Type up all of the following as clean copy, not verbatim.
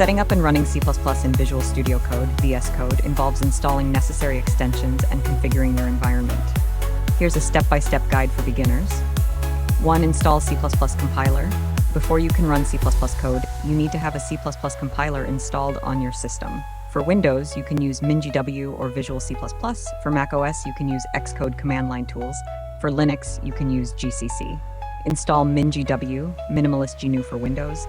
Setting up and running C++ in Visual Studio Code, VS Code, involves installing necessary extensions and configuring your environment. Here's a step-by-step guide for beginners. 1. Install C++ compiler. Before you can run C++ code, you need to have a C++ compiler installed on your system. For Windows, you can use MinGW or Visual C++. For macOS, you can use Xcode command line tools. For Linux, you can use GCC. Install MinGW, Minimalist GNU for Windows.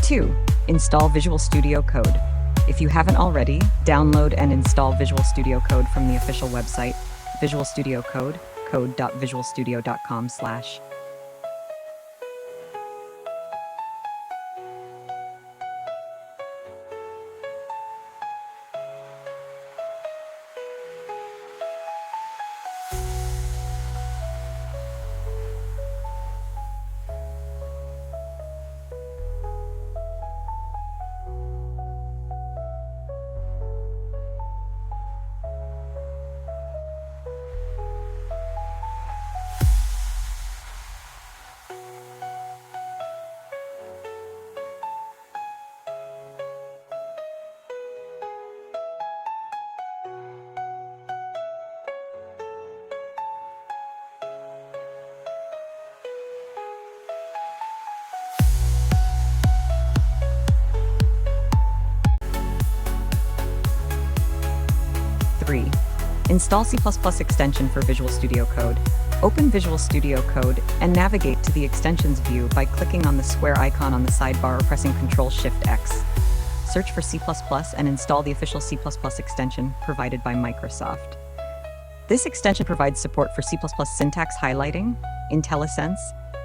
2. Install Visual Studio Code. If you haven't already, download and install Visual Studio Code from the official website, Visual Studio Code, code.visualstudio.com/. 3. Install C++ extension for Visual Studio Code. Open Visual Studio Code and navigate to the Extensions view by clicking on the square icon on the sidebar or pressing Ctrl-Shift-X. Search for C++ and install the official C++ extension provided by Microsoft. This extension provides support for C++ syntax highlighting, IntelliSense,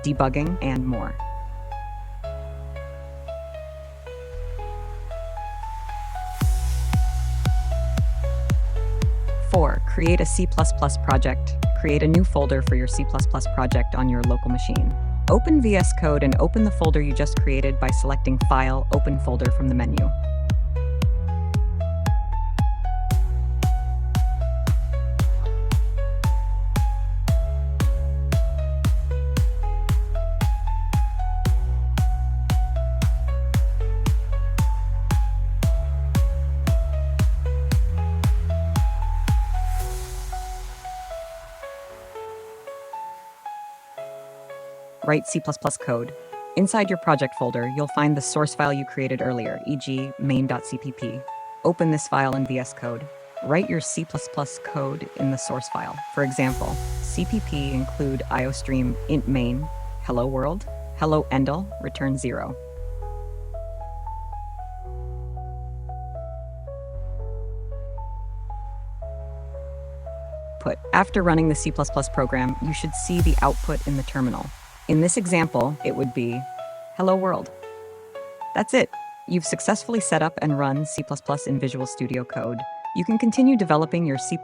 debugging, and more. 4. Create a C++ project. Create a new folder for your C++ project on your local machine. Open VS Code and open the folder you just created by selecting File, Open Folder from the menu. Write C++ code. Inside your project folder, you'll find the source file you created earlier, e.g. main.cpp. Open this file in VS Code. Write your C++ code in the source file. For example, cpp include iostream int main, hello world, hello endl, return 0. After running the C++ program, you should see the output in the terminal. In this example, it would be, hello world. That's it. You've successfully set up and run C++ in Visual Studio Code. You can continue developing your C++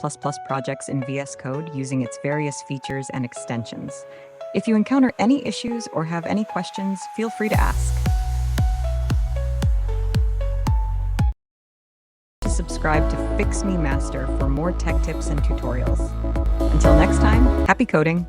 projects in VS Code using its various features and extensions. If you encounter any issues or have any questions, feel free to ask. Subscribe to Fix Me Master for more tech tips and tutorials. Until next time, happy coding!